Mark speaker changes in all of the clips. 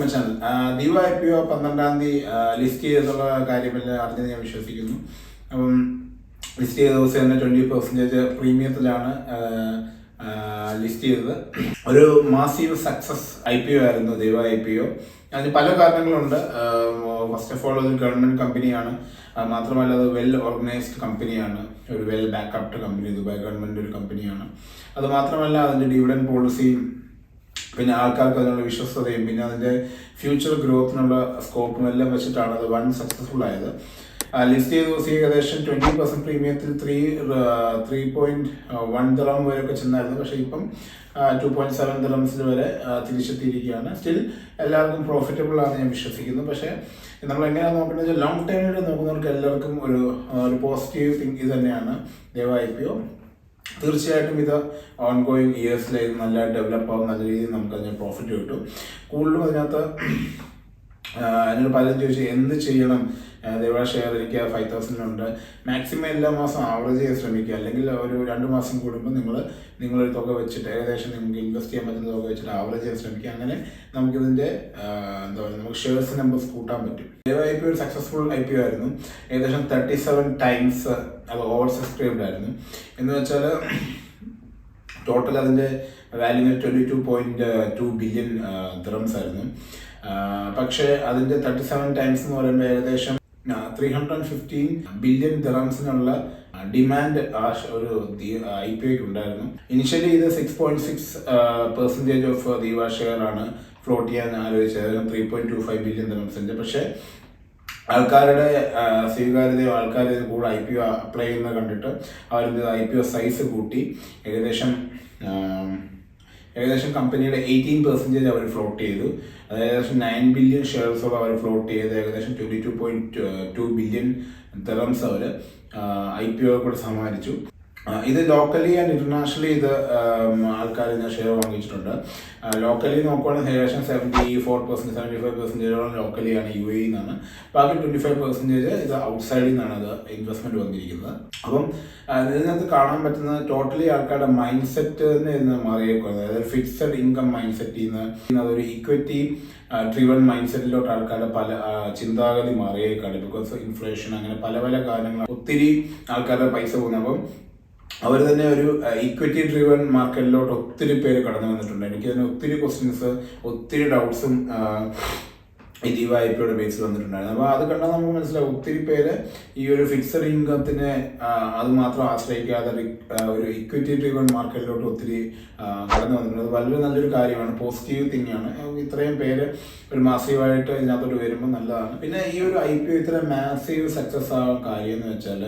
Speaker 1: My channel. ദീവ IPO 12 list ചെയ്തെന്നുള്ള കാര്യമെല്ലാം അറിഞ്ഞത് ഞാൻ വിശ്വസിക്കുന്നു. അപ്പം ലിസ്റ്റ് ചെയ്ത ദിവസം തന്നെ 20% പ്രീമിയത്തിലാണ് ലിസ്റ്റ് ചെയ്തത്. ഒരു മാസീവ് സക്സസ് IPO ആയിരുന്നു ദീവ IPO. അതിന് പല കാരണങ്ങളുണ്ട്. ഫസ്റ്റ് ഓഫ് ഓൾ അതൊരു ഗവൺമെൻറ് കമ്പനിയാണ്. മാത്രമല്ല അത് വെൽ ഓർഗനൈസ്ഡ് കമ്പനിയാണ്. ഒരു വെൽ ബാക്കപ്ഡ് കമ്പനി, ദുബായ് ഗവൺമെൻറ് ഒരു കമ്പനിയാണ്. അത് മാത്രമല്ല അതിൻ്റെ ഡിവിഡൻഡ് പോളിസിയും പിന്നെ ആൾക്കാർക്ക് അതിനുള്ള വിശ്വസ്തതയും പിന്നെ അതിൻ്റെ ഫ്യൂച്ചർ ഗ്രോത്തിനുള്ള സ്കോപ്പും എല്ലാം വെച്ചിട്ടാണ് അത് വൺ സക്സസ്ഫുൾ ആയത്. ലിസ്റ്റ് ചെയ്ത ദിവസം ഏകദേശം 20% പ്രീമിയത്തിൽ 3.1 ദിറം വരെയൊക്കെ ചെന്നായിരുന്നു. പക്ഷേ ഇപ്പം 2.7 ദിറംസിൽ വരെ തിരിച്ചെത്തിയിരിക്കുകയാണ്. സ്റ്റിൽ എല്ലാവർക്കും പ്രോഫിറ്റബിൾ ആണ് ഞാൻ വിശ്വസിക്കുന്നു. പക്ഷേ നമ്മൾ എങ്ങനെയാണ് നോക്കുന്നത്, ലോങ് ടൈമിൽ നോക്കുന്നവർക്ക് എല്ലാവർക്കും ഒരു പോസിറ്റീവ് തിങ്ക് ഇത് തന്നെയാണ് ദീവ IPO. തീർച്ചയായിട്ടും ഇത് ഓൺ ഗോയിങ് ഇയേഴ്സിലേക്ക് നല്ല ഡെവലപ്പ് ആവും, നല്ല രീതിയിൽ നമുക്കതിന് പ്രോഫിറ്റ് കിട്ടും. കൂടുതലും അതിനകത്ത് എന്നോട് പലരും ചോദിച്ചു എന്ത് ചെയ്യണം, ദീവ ഷെയർ എനിക്ക് 5,000 ഉണ്ട്. മാക്സിമം എല്ലാ മാസം ആവറേജ് ചെയ്യാൻ ശ്രമിക്കുക. അല്ലെങ്കിൽ ഒരു 2 മാസം കൂടുമ്പോൾ നിങ്ങളൊരു തുക വെച്ചിട്ട് ഏകദേശം നിങ്ങൾക്ക് ഇൻവെസ്റ്റ് ചെയ്യാൻ പറ്റുന്ന തുക വെച്ചിട്ട് ആവറേജ് ചെയ്യാൻ ശ്രമിക്കുക. അങ്ങനെ നമുക്കിതിൻ്റെ എന്താ പറയുക, നമുക്ക് ഷെയർസ് നമ്പേഴ്സ് കൂട്ടാൻ പറ്റും. ദീവ IPO ഒരു സക്സസ്ഫുൾ IPO ആയിരുന്നു. ഏകദേശം 37 times അത് ഓവർ സബ്സ്ക്രൈബ്ഡ് ആയിരുന്നു. എന്ന് വെച്ചാൽ ടോട്ടൽ അതിൻ്റെ വാല്യൂ 22.2 ബില്യൺ ദിറംസ് ആയിരുന്നു. പക്ഷേ അതിൻ്റെ 37 times എന്ന് പറയുമ്പോൾ ഏകദേശം 315 ബില്യൺ ദിറംസിനുള്ള ഡിമാൻഡ് ഒരു IPOയ്ക്ക് ഉണ്ടായിരുന്നു. ഇനിഷ്യലി ഇത് 6.6% ഓഫ് ദീവ ഷെയർ ആണ് ഫ്ലോട്ട് ചെയ്യാൻ ആലോചിച്ചത് 3.25 ബില്യൺ ദിറംസിൻ്റെ. പക്ഷേ ആൾക്കാരുടെ സ്വീകാര്യതയോ ആൾക്കാർ കൂടെ IPO അപ്ലൈ ചെയ്യുന്നത് കണ്ടിട്ട് അവരിത് IPO സൈസ് കൂട്ടി ഏകദേശം കമ്പനിയുടെ 18% അവർ ഫ്ലോട്ട് ചെയ്തു. അത് ഏകദേശം 9 ബില്യൺ ഷെയർസോളം അവർ ഫ്ലോട്ട് ചെയ്ത് ഏകദേശം 22.2 ബില്യൺ ദിറംസ് അവർ IPO കൂടെ സമ്മാനിച്ചു. ഇത് ലോക്കലി ആൻഡ് ഇന്റർനാഷണലി ഇത് ആൾക്കാർ ഷെയർ വാങ്ങിച്ചിട്ടുണ്ട്. ലോക്കലി നോക്കുകയാണെങ്കിൽ ഏകദേശം 75% ലോക്കലിയാണ് UAE നിന്നാണ്. ബാക്കി 25% ഇത് ഔട്ട്സൈഡിൽ നിന്നാണ് അത് ഇൻവെസ്റ്റ്മെന്റ് വന്നിരിക്കുന്നത്. അപ്പം ഇതിനകത്ത് കാണാൻ പറ്റുന്നത് ടോട്ടലി ആൾക്കാരുടെ മൈൻഡ് സെറ്റ് തന്നെ ഇന്ന് മാറിയേക്കുന്നത്. അതായത് ഫിക്സഡ് ഇൻകം മൈൻഡ് സെറ്റിൽ നിന്ന് അതൊരു ഇക്വിറ്റി ഡ്രിവൺ മൈൻഡ് സെറ്റിലോട്ട് ആൾക്കാരുടെ പല ചിന്താഗതി മാറിയേക്കാണ്. ബിക്കോസ് ഇൻഫ്ലേഷൻ അങ്ങനെ പല പല കാരണങ്ങൾ ഒത്തിരി ആൾക്കാരുടെ പൈസ പോകുന്നു. അപ്പം അവർ തന്നെ ഒരു ഇക്വിറ്റി ഡ്രിവൺ മാർക്കറ്റിലോട്ട് ഒത്തിരി പേര് കടന്നു വന്നിട്ടുണ്ട്. എനിക്ക് തന്നെ ഒത്തിരി ക്വസ്റ്റ്യൻസ് ഒത്തിരി ഡൗട്ട്സും ഈ ദീവ IPOയുടെ ബേസിൽ വന്നിട്ടുണ്ടായിരുന്നു. അപ്പോൾ അത് കണ്ടാൽ നമുക്ക് മനസ്സിലാവും ഒത്തിരി പേര് ഈ ഒരു ഫിക്സഡ് ഇൻകത്തിന് അത് മാത്രം ആശ്രയിക്കാതെ ഒരു ഇക്വിറ്റി ഡ്രിവൺ മാർക്കറ്റിലോട്ട് ഒത്തിരി കടന്നു വന്നിട്ടുണ്ട്. അത് വളരെ നല്ലൊരു കാര്യമാണ്, പോസിറ്റീവ് തിങ് ആണ്. ഇത്രയും പേര് ഒരു മാസീവായിട്ട് ഇതിനകത്തോട്ട് വരുമ്പോൾ നല്ലതാണ്. പിന്നെ ഈ ഒരു IPO ഇത്ര മാസീവ് സക്സസ് ആവാൻ കാര്യം എന്ന് വെച്ചാൽ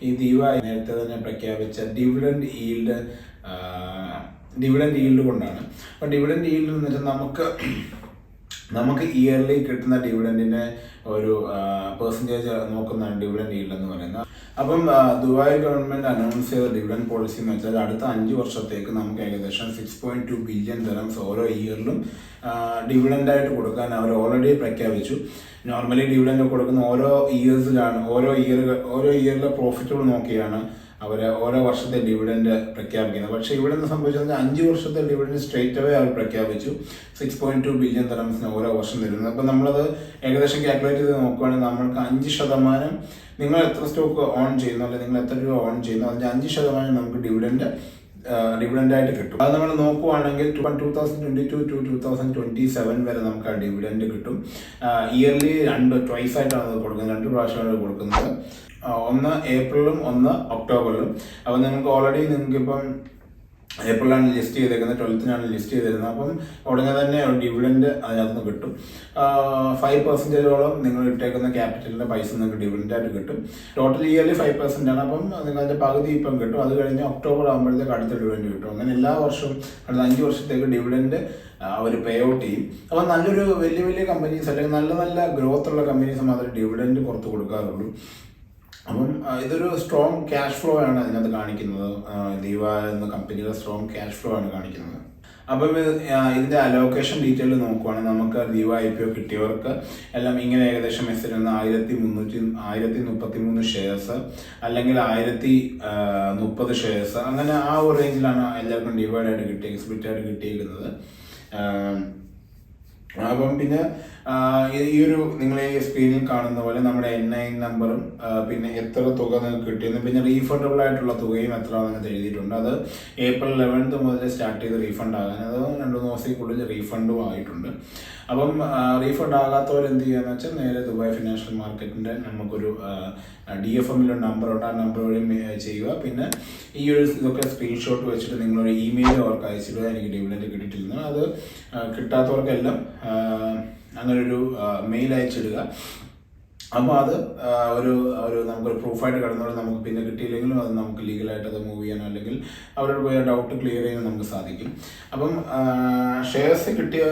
Speaker 1: ഈ ദീവ നേരത്തെ തന്നെ പ്രഖ്യാപിച്ച ഡിവിഡൻഡ് ഈൽഡ് കൊണ്ടാണ്. അപ്പോൾ ഡിവിഡൻഡ് ഈൽഡ് എന്ന് വെച്ചാൽ നമുക്ക് ഇയർലി കിട്ടുന്ന ഡിവിഡൻഡിൻ്റെ ഒരു പെർസെൻറ്റേജ് നോക്കുന്നതാണ് ഡിവിഡൻഡ് ഈൽഡ് എന്ന് പറയുന്നത്. അപ്പം ദുബായ് ഗവൺമെൻറ് അനൗൺസ് ചെയ്ത ഡിവിഡൻഡ് പോളിസി എന്ന് വെച്ചാൽ അടുത്ത 5 വർഷത്തേക്ക് നമുക്ക് ഏകദേശം 6.2 ബില്യൺ ദിറംസ് ഓരോ ഇയറിലും ഡിവിഡൻഡായിട്ട് കൊടുക്കാൻ അവർ ഓൾറെഡി പ്രഖ്യാപിച്ചു. നോർമലി ഡിവിഡൻഡ് കൊടുക്കുന്ന ഓരോ ഇയറിലെ പ്രോഫിറ്റുകൾ നോക്കിയാണ് അവർ ഓരോ വർഷത്തെ ഡിവിഡൻഡ് പ്രഖ്യാപിക്കുന്നത്. പക്ഷേ ഇവിടെ നിന്ന് സംഭവിച്ചത് 5 വർഷത്തെ ഡിവിഡൻഡ് സ്ട്രേറ്റ് അവേ അവർ പ്രഖ്യാപിച്ചു 6.2 ബില്യൺ ദിറംസിന് ഓരോ വർഷം തരുന്നത്. അപ്പം നമ്മളത് ഏകദേശം കാൽക്കുലേറ്റ് ചെയ്ത് നോക്കുകയാണെങ്കിൽ നമ്മൾക്ക് 5% നിങ്ങൾ എത്ര സ്റ്റോക്ക് ഓൺ ചെയ്യുന്നു അല്ലെങ്കിൽ നിങ്ങൾ എത്ര രൂപ ഓൺ ചെയ്യുന്നു അതിൻ്റെ 5% നമുക്ക് ഡിവിഡൻഡായിട്ട് കിട്ടും. അത് നമ്മൾ നോക്കുവാണെങ്കിൽ 2022 to 2027 വരെ നമുക്ക് ആ ഡിവിഡൻഡ് കിട്ടും. ഇയർലി ട്വൈസ് ആയിട്ടാണ് അത് കൊടുക്കുന്നത്, 2 പ്രാവശ്യമാണ് കൊടുക്കുന്നത്. ഒന്ന് ഏപ്രിലും ഒന്ന് ഒക്ടോബറിലും. അപ്പം നിങ്ങൾക്കിപ്പം ഏപ്രിലാണ് ലിസ്റ്റ് ചെയ്തേക്കുന്നത്, 12th ലിസ്റ്റ് ചെയ്തിരുന്നത്. അപ്പം ഉടനെ തന്നെ ഡിവിഡൻഡ് അതിനകത്ത് നിന്ന് കിട്ടും. 5% നിങ്ങൾ ഇട്ടേക്കുന്ന ക്യാപിറ്റലിൻ്റെ പൈസ നിങ്ങൾക്ക് ഡിവിഡൻഡായിട്ട് കിട്ടും. ടോട്ടൽ ഇയർലി 5% ആണ്. അപ്പം നിങ്ങൾക്ക് അതിൻ്റെ പകുതി ഇപ്പം കിട്ടും. അത് കഴിഞ്ഞ് ഒക്ടോബർ ആകുമ്പോഴത്തേക്ക് അടുത്ത ഡിവിഡൻഡ് കിട്ടും. അങ്ങനെ എല്ലാ വർഷവും അടുത്ത 5 വർഷത്തേക്ക് ഡിവിഡൻഡ് അവർ പേ ഔട്ട് ചെയ്യും. അപ്പം നല്ലൊരു വലിയ കമ്പനീസ് അല്ലെങ്കിൽ നല്ല ഗ്രോത്ത് ഉള്ള കമ്പനീസ് മാത്രമേ ഡിവിഡൻഡ് പുറത്ത് കൊടുക്കാറുള്ളൂ. അപ്പം ഇതൊരു സ്ട്രോങ് ക്യാഷ് ഫ്ലോ ആണ് അതിനകത്ത് കാണിക്കുന്നത്. ദീവ എന്ന കമ്പനിയുടെ സ്ട്രോങ് ക്യാഷ് ഫ്ലോ ആണ് കാണിക്കുന്നത്. അപ്പം ഇതിൻ്റെ അലോക്കേഷൻ ഡീറ്റെയിൽ നോക്കുവാണെങ്കിൽ നമുക്ക് ദീവ IPO കിട്ടിയവർക്ക് എല്ലാം ഇങ്ങനെ ഏകദേശം മെസ്സേജ് വന്ന് 1033 ഷെയർസ് അല്ലെങ്കിൽ 1030 ഷെയർസ്, അങ്ങനെ ആ ഒരു റേഞ്ചിലാണ് എല്ലാവർക്കും ഡിവൈഡായിട്ട് സ്പ്ലിറ്റായിട്ട് കിട്ടിയിരിക്കുന്നത്. അപ്പം പിന്നെ ഈ ഒരു നിങ്ങൾ ഈ സ്ക്രീനിൽ കാണുന്ന പോലെ നമ്മുടെ NIN നമ്പറും പിന്നെ എത്ര തുക നിങ്ങൾക്ക് കിട്ടിയെന്ന് പിന്നെ റീഫണ്ടബിൾ ആയിട്ടുള്ള തുകയും എത്ര നിങ്ങൾക്ക് എഴുതിയിട്ടുണ്ട്. അത് April 11th മുതൽ സ്റ്റാർട്ട് ചെയ്ത് റീഫണ്ട് ആകാൻ, അത് 2 ദിവസത്തിനുള്ളിൽ റീഫണ്ടും ആയിട്ടുണ്ട്. അപ്പം റീഫണ്ട് ആകാത്തവർ എന്ത് ചെയ്യുകയെന്ന് വെച്ചാൽ നേരെ ദുബായ് ഫിനാൻഷ്യൽ മാർക്കറ്റിൻ്റെ നമുക്കൊരു DFM-ൽ നമ്പറുണ്ട്, ആ നമ്പർ വഴി ചെയ്യുക. പിന്നെ ഈ ഒരു ഇതൊക്കെ സ്ക്രീൻഷോട്ട് വെച്ചിട്ട് നിങ്ങളൊരു ഇമെയിൽ അവർക്ക് അയച്ചിടുക, എനിക്ക് ഡിവിഡൻഡ് കിട്ടിയിട്ടില്ല. അത് കിട്ടാത്തവർക്കെല്ലാം അങ്ങനൊരു മെയിൽ അയച്ചിടുക. അപ്പോൾ അത് ഒരു നമുക്കൊരു പ്രൂഫായിട്ട് കിടന്നോടെ നമുക്ക് പിന്നെ കിട്ടിയില്ലെങ്കിലും അത് നമുക്ക് ലീഗലായിട്ട് അത് മൂവ് ചെയ്യാനോ അല്ലെങ്കിൽ അവരോട് പോയ ഡൗട്ട് ക്ലിയർ ചെയ്യാൻ നമുക്ക് സാധിക്കും. അപ്പം ഷെയർസ് കിട്ടിയ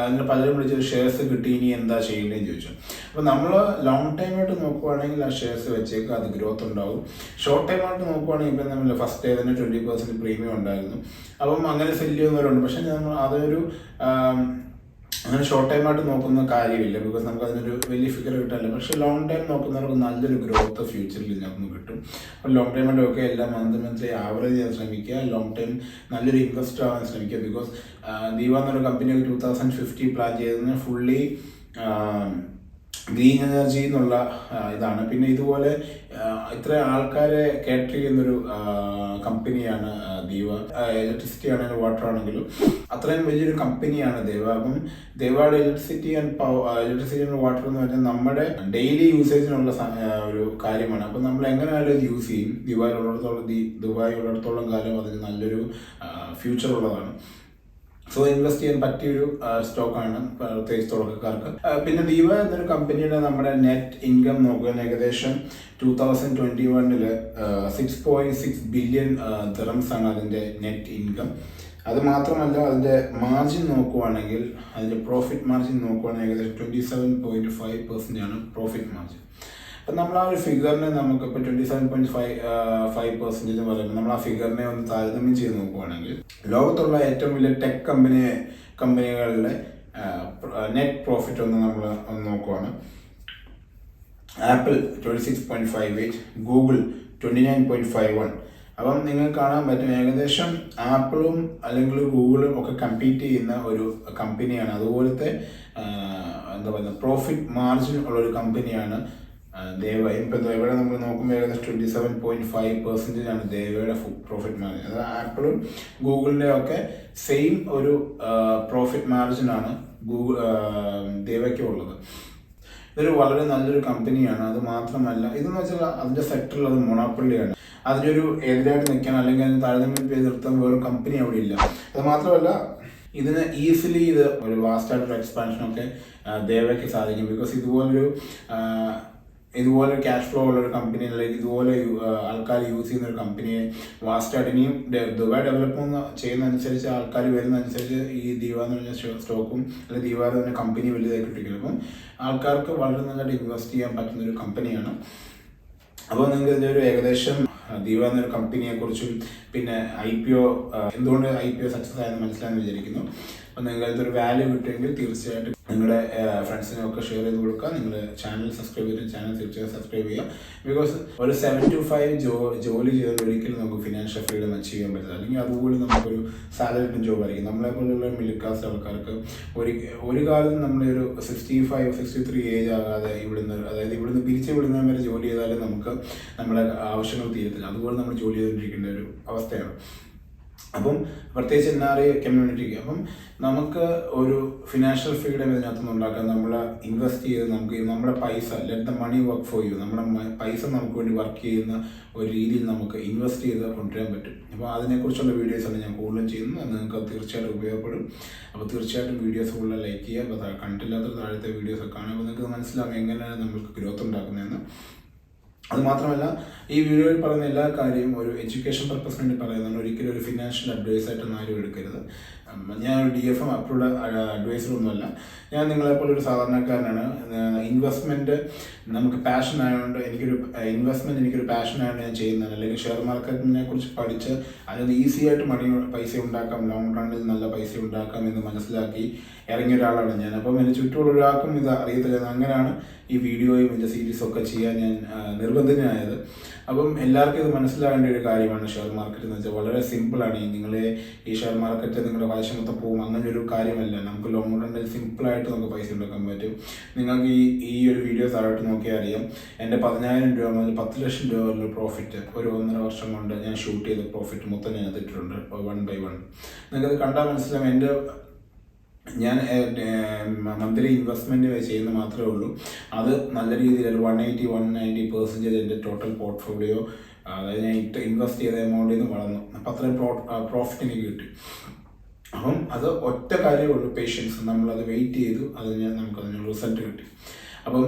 Speaker 1: അതിന് പലരും വിളിച്ചത് ഷെയർസ് കിട്ടി, ഇനി എന്താ ചെയ്യേണ്ടതെന്ന് ചോദിച്ചു. അപ്പോൾ നമ്മൾ ലോങ് ടൈമായിട്ട് നോക്കുവാണെങ്കിൽ ആ ഷെയർസ് വെച്ചേക്ക്, അത് ഗ്രോത്ത് ഉണ്ടാവും. ഷോർട്ട് ടൈമായിട്ട് നോക്കുവാണെങ്കിൽ ഇപ്പം നമ്മൾ ഫസ്റ്റ് ഡേ തന്നെ 20% പ്രീമിയം ഉണ്ടായിരുന്നു. അപ്പം അങ്ങനെ സെല് ചെയ്യുന്നവരുണ്ട്. പക്ഷേ നമ്മൾ അതൊരു അങ്ങനെ ഷോർട്ട് ടൈമായിട്ട് നോക്കുന്ന കാര്യമില്ല, ബിക്കോസ് നമുക്ക് അതിനൊരു വലിയ ഫിഗർ കിട്ടാനില്ല. പക്ഷേ ലോങ് ടൈം നോക്കുന്നവർക്ക് നല്ലൊരു ഗ്രോത്ത് ഫ്യൂച്ചറിൽ ഇതിനകത്ത് കിട്ടും. അപ്പോൾ ലോങ് ടൈമായിട്ട് ഒക്കെ എല്ലാം മന്ത്ലി ആവറേജ് ചെയ്യാൻ ശ്രമിക്കുക, ലോങ് ടൈം നല്ലൊരു ഇൻവെസ്റ്റർ ആവാൻ ശ്രമിക്കുക. ബിക്കോസ് ദീവ എന്നൊരു കമ്പനി 2050 പ്ലാൻ ചെയ്തതിന് ഫുള്ളി ഗ്രീൻ എനർജി എന്നുള്ള ഇതാണ്. പിന്നെ ഇതുപോലെ ഇത്ര ആൾക്കാരെ കാറ്റർ ചെയ്യുന്നൊരു കമ്പനിയാണ് ദീവ. ഇലക്ട്രിസിറ്റി ആണെങ്കിലും വാട്ടർ ആണെങ്കിലും അത്രയും വലിയൊരു കമ്പനിയാണ് ദേവ. അപ്പം ദേവയുടെ ഇലക്ട്രിസിറ്റി ആൻഡ് വാട്ടർ എന്ന് പറഞ്ഞാൽ നമ്മുടെ ഡെയിലി യൂസേജിനുള്ള ഒരു കാര്യമാണ്. അപ്പം നമ്മൾ എങ്ങനെയായാലും അത് യൂസ് ചെയ്യും. ദുബായ് ഉള്ളിടത്തോളം കാലം അതിന് നല്ലൊരു ഫ്യൂച്ചർ ഉള്ളതാണ്. സോ ഇൻവെസ്റ്റ് ചെയ്യാൻ പറ്റിയൊരു സ്റ്റോക്കാണ് പ്രത്യേകിച്ച് തുടക്കക്കാർക്ക്. പിന്നെ ദീവ എന്നൊരു കമ്പനിയുടെ നമ്മുടെ നെറ്റ് ഇൻകം നോക്കുക, ഏകദേശം 2021 6.6 ബില്യൺ ദിറംസ് ആണ് അതിൻ്റെ നെറ്റ് ഇൻകം. അത് മാത്രമല്ല അതിൻ്റെ മാർജിൻ നോക്കുവാണെങ്കിൽ, അതിൻ്റെ പ്രോഫിറ്റ് മാർജിൻ നോക്കുവാണെങ്കിൽ ഏകദേശം 27.5% ആണ് പ്രോഫിറ്റ് മാർജിൻ. അപ്പം നമ്മൾ ആ ഒരു ഫിഗറിനെ നമുക്കിപ്പോൾ 27.5% എന്ന് പറയുമ്പോൾ നമ്മൾ ആ ഫിഗറിനെ ഒന്ന് താരതമ്യം ചെയ്ത് നോക്കുവാണെങ്കിൽ ലോകത്തുള്ള ഏറ്റവും വലിയ ടെക് കമ്പനികളുടെ നെറ്റ് പ്രോഫിറ്റ് ഒന്ന് നമ്മൾ നോക്കുവാണ്. Apple 26.58, Google 29.51. അപ്പം നിങ്ങൾക്ക് കാണാൻ പറ്റും ഏകദേശം ആപ്പിളും അല്ലെങ്കിൽ ഗൂഗിളും ഒക്കെ കമ്പീറ്റ് ചെയ്യുന്ന ഒരു കമ്പനിയാണ്. അതുപോലത്തെ എന്താ പറയുക പ്രോഫിറ്റ് മാർജിൻ ഉള്ളൊരു കമ്പനിയാണ് ദേവ. ഇപ്പം ദേവയുടെ നമ്മൾ നോക്കുമ്പോൾ ഏകദേശം 27.5% ആണ് ദേവയുടെ പ്രോഫിറ്റ് മാർജിൻ. അത് ആപ്പിളും ഗൂഗിളിൻ്റെ ഒക്കെ സെയിം ഒരു പ്രോഫിറ്റ് മാർജിനാണ് ദേവയ്ക്കും ഉള്ളത്. ഇതൊരു വളരെ നല്ലൊരു കമ്പനിയാണ്. അത് മാത്രമല്ല ഇതെന്ന് വെച്ചാൽ അതിൻ്റെ സെക്ടറിൽ അത് മൊണോപ്പൊളിയാണ്. അതിനൊരു എതിരായിട്ട് നിൽക്കാൻ അല്ലെങ്കിൽ അതിന് താരതമ്യം ചെയ്ത് നിർത്താൻ വേറെ കമ്പനി അവിടെ ഇല്ല. അത് മാത്രമല്ല ഇതിന് ഈസിലി ഇത് ഒരു വാസ്റ്റായിട്ടൊരു എക്സ്പാൻഷനൊക്കെ ദേവയ്ക്ക് സാധിക്കും. ബിക്കോസ് ഇതുപോലെ ക്യാഷ് ഫ്ലോ ഉള്ളൊരു കമ്പനി അല്ലെങ്കിൽ ഇതുപോലെ ആൾക്കാർ യൂസ് ചെയ്യുന്ന ഒരു കമ്പനിയെ വാസ്റ്റായിട്ട് ഇനിയും ദുബായ് ഡെവലപ്പ് ചെയ്യുന്നതനുസരിച്ച് ആൾക്കാർ വരുന്നതനുസരിച്ച് ഈ ദീവ എന്ന് പറഞ്ഞ സ്റ്റോക്കും അല്ലെങ്കിൽ ദീവ എന്ന് പറഞ്ഞ കമ്പനി വലുതായി കിട്ടിക്കും. അപ്പം ആൾക്കാർക്ക് വളരെ നന്നായിട്ട് ഇൻവെസ്റ്റ് ചെയ്യാൻ പറ്റുന്നൊരു കമ്പനിയാണ്. അപ്പോൾ നിങ്ങൾക്ക് ഇതിൻ്റെ ഒരു ഏകദേശം ദീവ എന്നൊരു കമ്പനിയെക്കുറിച്ചും പിന്നെ IPO എന്തുകൊണ്ട് IPO സക്സസ് ആയെന്ന് മനസ്സിലായെന്ന് വിചാരിക്കുന്നു. അപ്പോൾ നിങ്ങൾക്ക് ഒരു വാല്യൂ കിട്ടുമെങ്കിൽ തീർച്ചയായിട്ടും നിങ്ങളുടെ ഫ്രണ്ട്സിനൊക്കെ ഷെയർ ചെയ്ത് കൊടുക്കുക. നിങ്ങൾ ചാനൽ സബ്സ്ക്രൈബ് ചെയ്തിട്ട് ചാനൽ തീർച്ചയായും സബ്സ്ക്രൈബ് ചെയ്യുക. ബിക്കോസ് ഒരു 7 to 5 ജോലി ചെയ്താൽ ഒരിക്കലും നമുക്ക് ഫിനാൻഷ്യൽ ഫ്രീഡം അച്ചീവ് ചെയ്യാൻ പറ്റില്ല. അല്ലെങ്കിൽ അതുപോലെ നമുക്കൊരു സാലറിഡ് ജോബ് ആയിരിക്കും. നമ്മളെപ്പോലുള്ള മിഡിൽ ക്ലാസ് ആൾക്കാർക്ക് ഒരു കാലം നമ്മളൊരു 65-63 ഏജ് ആകാതെ ഇവിടുന്ന് പിരിച്ചു വിടുന്ന വരെ ജോലി ചെയ്താലും നമുക്ക് നമ്മുടെ ആവശ്യങ്ങൾ തീരത്തില്ല. അതുപോലെ നമ്മൾ ജോലി ചെയ്തുകൊണ്ടിരിക്കേണ്ട ഒരു അവസ്ഥയാണ്. അപ്പം പ്രത്യേകിച്ച് NRI കമ്മ്യൂണിറ്റിക്ക് അപ്പം നമുക്ക് ഒരു ഫിനാൻഷ്യൽ ഫ്രീഡം ഇതിനകത്തുനിന്ന് ഉണ്ടാക്കാൻ നമ്മൾ ഇൻവെസ്റ്റ് ചെയ്ത് നമുക്ക് നമ്മുടെ പൈസ let the money work for you, നമ്മുടെ പൈസ നമുക്ക് വേണ്ടി വർക്ക് ചെയ്യുന്ന ഒരു രീതിയിൽ നമുക്ക് ഇൻവെസ്റ്റ് ചെയ്ത് കൊണ്ടുവരാൻ പറ്റും. അപ്പോൾ അതിനെക്കുറിച്ചുള്ള വീഡിയോസാണ് ഞാൻ കൂടുതലും ചെയ്യുന്നത്. അത് നിങ്ങൾക്ക് തീർച്ചയായിട്ടും ഉപയോഗപ്പെടും. അപ്പോൾ തീർച്ചയായിട്ടും വീഡിയോസ് കൂടുതൽ ലൈക്ക് ചെയ്യുക. അപ്പോൾ കണ്ടില്ലാത്ത താഴത്തെ വീഡിയോസൊക്കെ കാണുമ്പോൾ നിങ്ങൾക്ക് മനസ്സിലാവും എങ്ങനെയാണ് നമ്മൾക്ക് ഗ്രോത്ത് ഉണ്ടാക്കുന്നതെന്ന്. അത് മാത്രമല്ല ഈ വീഡിയോയിൽ പറയുന്ന എല്ലാ കാര്യവും ഒരു എഡ്യൂക്കേഷൻ പർപ്പസിന് വേണ്ടി പറയുന്നതാണ്. ഒരിക്കലും ഒരു ഫിനാൻഷ്യൽ അഡ്വൈസായിട്ടൊന്നും ആരും എടുക്കരുത്. ഞാനൊരു DFM അപ്രൂവ്ഡ് അഡ്വൈസറൊന്നുമല്ല. ഞാൻ നിങ്ങളെപ്പോലെ ഒരു സാധാരണക്കാരനാണ്. ഇൻവെസ്റ്റ്മെൻറ്റ് നമുക്ക് പാഷൻ ആയതുകൊണ്ട് എനിക്കൊരു പാഷൻ ആയതുകൊണ്ട് ഞാൻ ചെയ്യുന്നതാണ്. അല്ലെങ്കിൽ ഷെയർ മാർക്കറ്റിനെ കുറിച്ച് പഠിച്ച് അതിന് ഈസി ആയിട്ട് പൈസ ഉണ്ടാക്കാം, ലോങ് റണ്ണിൽ നല്ല പൈസ ഉണ്ടാക്കാം എന്ന് മനസ്സിലാക്കി ഇറങ്ങിയ ഒരാളാണ് ഞാൻ. അപ്പം എൻ്റെ ചുറ്റുമുള്ള ഒരാൾക്കും ഇത് അറിയത്തില്ല. അങ്ങനെയാണ് ഈ വീഡിയോയും ഇതിൻ്റെ സീരീസൊക്കെ ചെയ്യാൻ ഞാൻ നിർബന്ധിതനായത്. അപ്പം എല്ലാവർക്കും ഇത് മനസ്സിലാകേണ്ട ഒരു കാര്യമാണ് ഷെയർ മാർക്കറ്റ് എന്ന് വെച്ചാൽ വളരെ സിമ്പിളാണ്. നിങ്ങളെ ഈ ഷെയർ മാർക്കറ്റ് നിങ്ങളുടെ കാശ് മൊത്തം പോകും അങ്ങനെ ഒരു കാര്യമല്ല. നമുക്ക് ലോങ് റണ്ണിൽ സിമ്പിളായിട്ട് നമുക്ക് പൈസ ഉണ്ടാക്കാൻ പറ്റും. നിങ്ങൾക്ക് ഈ ഒരു വീഡിയോ താഴോട്ട് നോക്കിയാൽ അറിയാം. എൻ്റെ 10,000 രൂപ മുതൽ 10 ലക്ഷം രൂപ വരെ പ്രോഫിറ്റ് ഒരു 1.5 വർഷം കൊണ്ട് ഞാൻ ഷൂട്ട് ചെയ്ത പ്രോഫിറ്റ് മൊത്തം ഞാൻ എത്തിയിട്ടുണ്ട് 1 by 1. നിങ്ങൾക്കത് കണ്ടാൽ മനസ്സിലാവും. ഞാൻ മന്ത്ലി ഇൻവെസ്റ്റ്മെൻറ്റ് ചെയ്യുന്നത് മാത്രമേ ഉള്ളൂ. അത് നല്ല രീതിയിൽ ഒരു 180-190% എൻ്റെ ടോട്ടൽ പോർട്ട്ഫോളിയോ, അതായത് ഞാൻ ഇൻവെസ്റ്റ് ചെയ്ത എമൗണ്ടിൽ നിന്ന് വളർന്നു. അപ്പം അത്രയും പ്രോഫിറ്റ് എനിക്ക് കിട്ടി. അപ്പം അത് ഒറ്റ കാര്യമേ ഉള്ളൂ, പേഷ്യൻസ്. നമ്മളത് വെയിറ്റ് ചെയ്തു, നമുക്കതിന് റിസൾട്ട് കിട്ടി. അപ്പം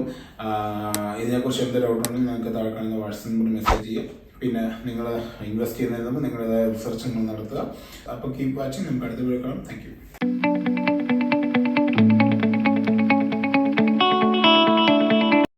Speaker 1: ഇതിനെക്കുറിച്ച് എന്ത് ഡൗട്ടുണ്ടെങ്കിൽ നിങ്ങൾക്ക് താഴെ കാണുന്ന വാട്സപ്പ് നമ്പറിൽ മെസ്സേജ് ചെയ്യാം. പിന്നെ നിങ്ങൾ ഇൻവെസ്റ്റ് ചെയ്യുന്നതിന് മുമ്പ് നിങ്ങളുടേതായ റിസർച്ച് നിങ്ങൾ നടത്തുക. അപ്പോൾ കീപ് വാച്ചിങ്. നമുക്ക് അടുത്ത വീഡിയോ കാണാം. Thank you.